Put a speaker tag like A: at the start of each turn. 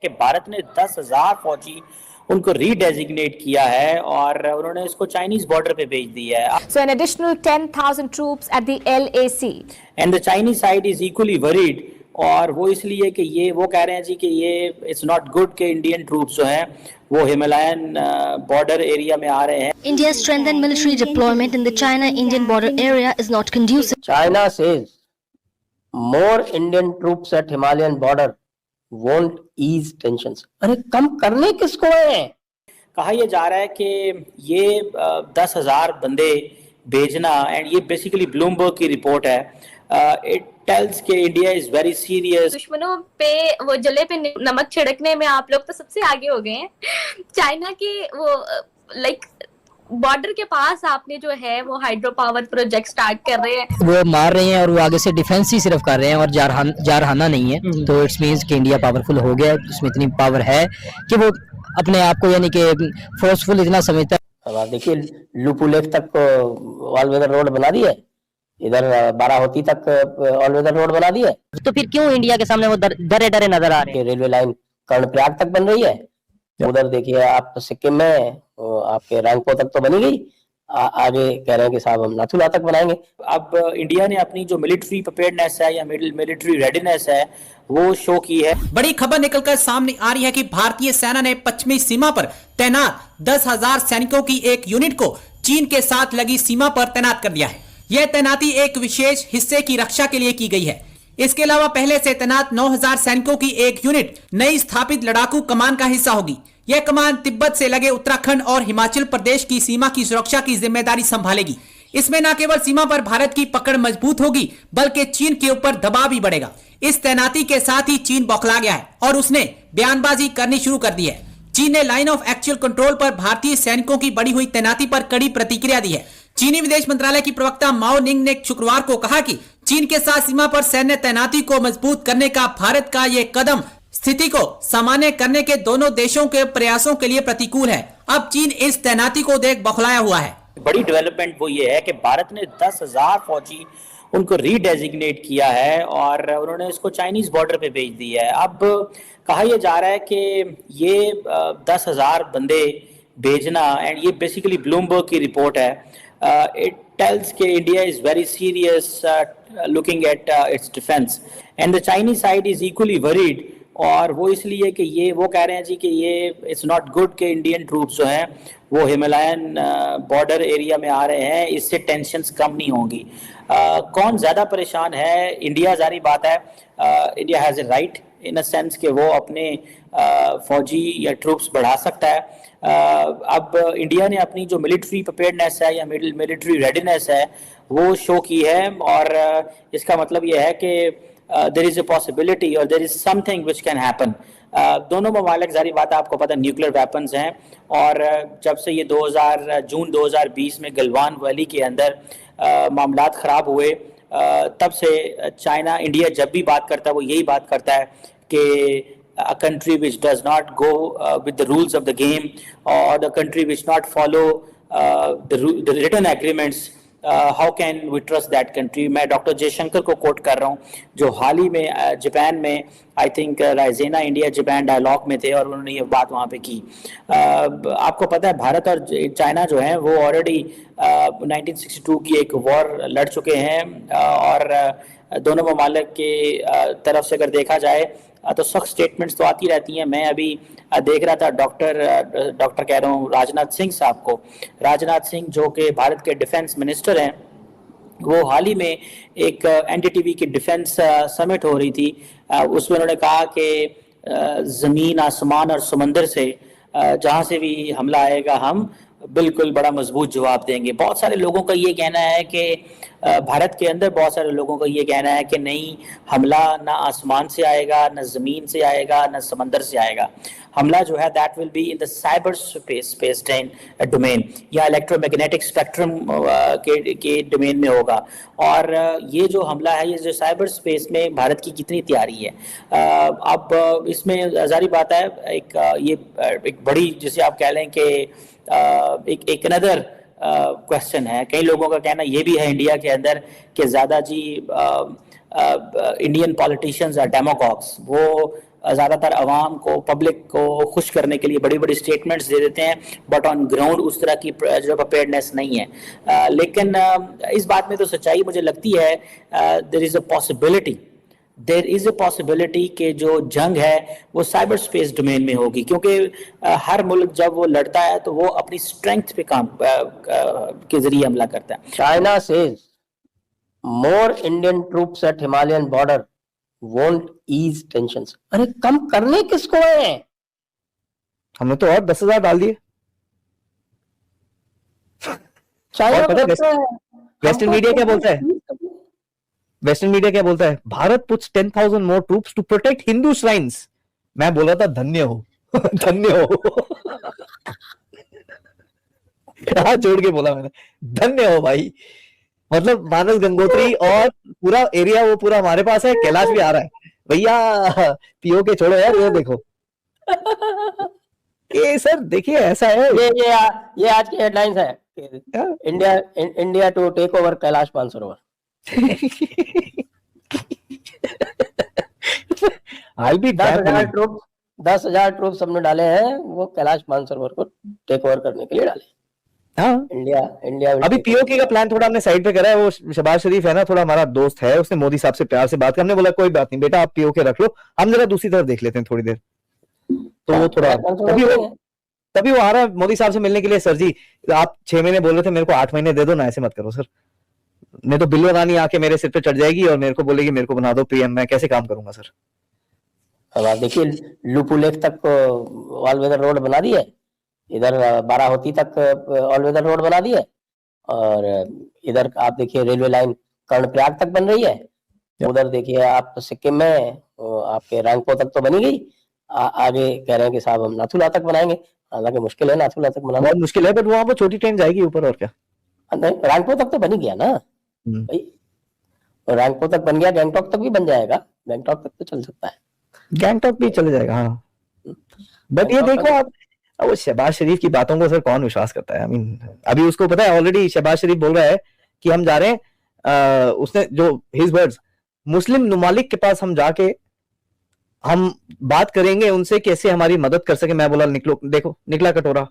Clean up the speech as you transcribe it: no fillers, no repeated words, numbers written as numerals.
A: कि भारत ने 10,000 फौजी उनको रीडेजिग्नेट किया है और उन्होंने इसको चाइनीज बॉर्डर पे भेज दिया है।
B: So an additional 10,000 troops at the LAC.
A: And the Chinese side is equally worried, और वो इसलिए कि ये वो कह रहे हैं जी कि ये इट्स नॉट गुड कि इंडियन ट्रूप्स जो हैं वो हिमालयन बॉर्डर एरिया में आ रहे हैं।
C: India's strengthened military deployment in the China-Indian border area is not conducive.
D: China says more Indian troops at Himalayan border won't ease tensions. अरे कम करने किसको है?
A: कहा यह जा रहा है कि ये 10,000 बंदे भेजना, एंड ये बेसिकली ब्लूमबर्ग की रिपोर्ट है, इट टेल्स कि इंडिया इज वेरी सीरियस।
E: दुश्मनों पे वो जले पे नमक छिड़कने में आप लोग तो सबसे आगे हो गए हैं। चाइना के वो लाइक बॉर्डर के पास आपने जो है वो हाइड्रो पावर प्रोजेक्ट स्टार्ट कर रहे हैं,
F: वो मार रहे हैं और वो आगे से डिफेंस ही सिर्फ कर रहे हैं और जारहाना नहीं है। तो इट्स मींस कि इंडिया पावरफुल हो गया, उसमें इतनी पावर है कि वो अपने आप को यानी कि फोर्सफुल इतना समझता है।
D: अब आप देखिए लुपू लेक तक ऑल वेदर रोड बना दी है, इधर बाराहोती तक ऑल वेदर रोड बना दी है।
F: तो फिर क्यों इंडिया के सामने वो डरे डरे नजर आ रहे हैं?
D: रेलवे लाइन कर्णप्रयाग तक बन रही है, उधर देखिए आप सिक्किम में आपके रैंको तक तो बनी गई, आगे कह रहे हैं कि साहब हम नाथुला तक बनाएंगे।
A: अब इंडिया ने अपनी जो मिलिट्री प्रिपेयर्डनेस है या मिलिट्री रेडीनेस है वो शो की है।
G: बड़ी खबर निकलकर सामने आ रही है कि भारतीय सेना ने पश्चिमी सीमा पर तैनात 10,000 सैनिकों की एक यूनिट को चीन के साथ लगी सीमा पर तैनात कर दिया है। यह तैनाती एक विशेष हिस्से की रक्षा के लिए की गई है। इसके अलावा पहले से तैनात 9,000 सैनिकों की एक यूनिट नई स्थापित लड़ाकू कमान का हिस्सा होगी। यह कमान तिब्बत से लगे उत्तराखंड और हिमाचल प्रदेश की सीमा की सुरक्षा की जिम्मेदारी संभालेगी। इसमें न केवल सीमा पर भारत की पकड़ मजबूत होगी बल्कि चीन के ऊपर दबाव भी बढ़ेगा। इस तैनाती के साथ ही चीन बौखला गया है और उसने बयानबाजी करनी शुरू कर दी है। चीन ने लाइन ऑफ एक्चुअल कंट्रोल पर भारतीय सैनिकों की बढ़ी हुई तैनाती पर कड़ी प्रतिक्रिया दी है। चीनी विदेश मंत्रालय की प्रवक्ता माओ निंग ने शुक्रवार को कहा कि चीन के साथ सीमा पर सैन्य तैनाती को मजबूत करने का भारत का ये कदम स्थिति को सामान्य करने के दोनों देशों के प्रयासों के लिए प्रतिकूल है। अब चीन इस तैनाती को देख बौखलाया हुआ है।
A: बड़ी डेवलपमेंट वो ये है कि भारत ने 10,000 फौजी उनको रीडेजिग्नेट किया है और उन्होंने इसको चाइनीज बॉर्डर पे भेज दिया है। अब कहा यह जा रहा है कि ये 10,000 बंदे भेजना, एंड ये बेसिकली ब्लूमबर्ग की रिपोर्ट है, इट tells कि India is very serious looking at its defense, and the Chinese side is equally worried, और वो इसलिए कि ये वो कह रहे हैं जी कि ये इट्स नॉट गुड कि इंडियन ट्रूप्स जो हैं वो हिमालयन बॉर्डर एरिया में आ रहे हैं, इससे टेंशन्स कम नहीं होंगी। कौन ज़्यादा परेशान है? इंडिया, जारी बात है, India has a right in a sense कि वो अपने फौजी या ट्रूप्स बढ़ा सकता है। अब इंडिया ने अपनी जो मिलिट्री प्रिपेयर्डनेस है या मिलिट्री रेडीनेस है वो शो की है, और इसका मतलब ये है कि देयर इज़ अ पॉसिबिलिटी और there is something which can happen. दोनों ममालिक, जारी बात है, आपको पता है, न्यूक्लियर वेपन्स हैं, और जब से ये जून 2020 में गलवान वैली के अंदर मामलात ख़राब हुए, तब से चाइना, इंडिया जब भी बात करता है वो यही बात करता है कि a country which does not go with the rules of the game, or the country which not follow the written agreements, how can we trust that country? मैं डॉक्टर जयशंकर को कोट कर रहा हूँ, जो हाल ही में जापान में I think Raisina India Japan dialogue में थे और उन्होंने ये बात वहाँ पे की। आपको पता है भारत और चाइना जो हैं वो ऑलरेडी 1962 की एक वॉर लड़ चुके हैं, और दोनों ममालिक के तरफ से अगर देखा जाए तो सख्त स्टेटमेंट्स तो आती रहती हैं। मैं अभी देख रहा था डॉक्टर कह रहा हूँ राजनाथ सिंह साहब को, राजनाथ सिंह जो कि भारत के डिफेंस मिनिस्टर हैं, वो हाल ही में एक एनडीटीवी की डिफेंस समिट हो रही थी, उसमें उन्होंने कहा कि ज़मीन, आसमान और समंदर से जहाँ से भी हमला आएगा हम बिल्कुल बड़ा मजबूत जवाब देंगे। बहुत सारे लोगों का ये कहना है कि भारत के अंदर बहुत सारे लोगों का ये कहना है कि नहीं, हमला ना आसमान से आएगा, ना ज़मीन से आएगा, ना समंदर से आएगा। हमला जो है that will be in the cyber space domain या इलेक्ट्रोमैग्नेटिक स्पेक्ट्रम के डोमेन में होगा। और ये जो हमला है, ये जो साइबर स्पेस में भारत की कितनी तैयारी है। अब इसमें जारी बात है, एक बड़ी, जिसे आप कह लें कि एक अनदर क्वेश्चन है, कई लोगों का कहना ये भी है इंडिया के अंदर कि ज़्यादा जी इंडियन पॉलिटिशियंस आर डेमोगॉग्स, वो ज़्यादातर आवाम को, पब्लिक को खुश करने के लिए बड़ी बड़ी स्टेटमेंट्स दे देते हैं, बट ऑन ग्राउंड उस तरह की जो प्रिपेयर्डनेस नहीं है। लेकिन इस बात में तो सच्चाई मुझे लगती है, देयर इज़ अ पॉसिबिलिटी कि जो जंग है वो साइबर स्पेस डोमेन में होगी, क्योंकि हर मुल्क जब वो लड़ता है तो वो अपनी स्ट्रेंथ पे काम के जरिए हमला करता है।
D: China says more Indian troops at Himalayan border won't ease tensions. अरे कम करने किसको है?
H: हमने तो और 10,000 डाल दिए।
D: चाइना
H: पता है वेस्टर्न मीडिया क्या बोलता है? वेस्टर्न मीडिया क्या बोलता है? Bharat puts 10,000 more troops to protect Hindu shrines. मैं बोला था धन्य हो धन्य हो हाथ जोड़ के बोला मैंने, धन्य हो भाई। मतलब मानस गंगोत्री और पूरा एरिया वो पूरा हमारे पास है, कैलाश भी आ रहा है भैया। पीओ के छोड़ो यार, ये देखो ये सर देखिए ऐसा है।
D: ये आज की हेडलाइंस है, India to take over Kailash Mansarovar.
H: I'll be
D: 10,000 troops हमने डाले हैं, वो कैलाश मानसरोवर को टेक ओवर करने के लिए डाले।
H: हाँ
D: इंडिया
H: अभी पीओके का प्लान थोड़ा हमने साइड पे करा है। वो शहबाज शरीफ है ना, थोड़ा हमारा दोस्त है, उसने मोदी साहब से प्यार से बात की। हमने बोला कोई बात नहीं बेटा, आप पीओके रख लो, हम जरा दूसरी तरफ देख लेते हैं थोड़ी देर। तो वो थोड़ा तभी वो आ रहा है मोदी साहब से मिलने के लिए। सर जी आप 6 महीने बोल रहे थे, मेरे को 8 महीने दे दो ना, ऐसे मत करो सर, नहीं तो बिल्लो रानी आके मेरे सिर पे चढ़ जाएगी और मेरे को बोलेगी मेरे को बना दो पीएम, मैं कैसे काम करूंगा सर।
D: अब आप देखिए लुपू लेक तक ऑल वेदर रोड बना दी है, इधर बाराहोती तक ऑल वेदर रोड बना दी है, और इधर आप देखिए रेलवे लाइन कर्णप्रयाग तक बन रही है। उधर देखिए आप सिक्किम में आपके रंगपो तक तो बनी गई, आगे कह रहे हैं कि साहब हम नाथुला तक बनाएंगे। हालांकि मुश्किल है नाथुला तक बनाना,
H: बहुत मुश्किल है, बट वहां पर छोटी ट्रेन जाएगी ऊपर और क्या।
D: रंगपो तक तो बनी गया ना भाई, रंगपो तक बन गया, गैंगटॉक तक भी बन जाएगा, गैंगटॉक तक तो चल सकता है,
H: गैंगटॉक भी चले जाएगा। हाँ बट ये देखो आप, वो शहबाज शरीफ की बातों को सर कौन विश्वास करता है? आई मीन अभी उसको पता है ऑलरेडी, शहबाज शरीफ बोल रहा है कि हम जा रहे हैं, उसने जो हिज वर्ड्स, मुस्लिम ममालिक के पास हम जाके हम बात करेंगे उनसे कैसे हमारी मदद कर सके। मैं बोला निकलो, देखो निकला कटोरा,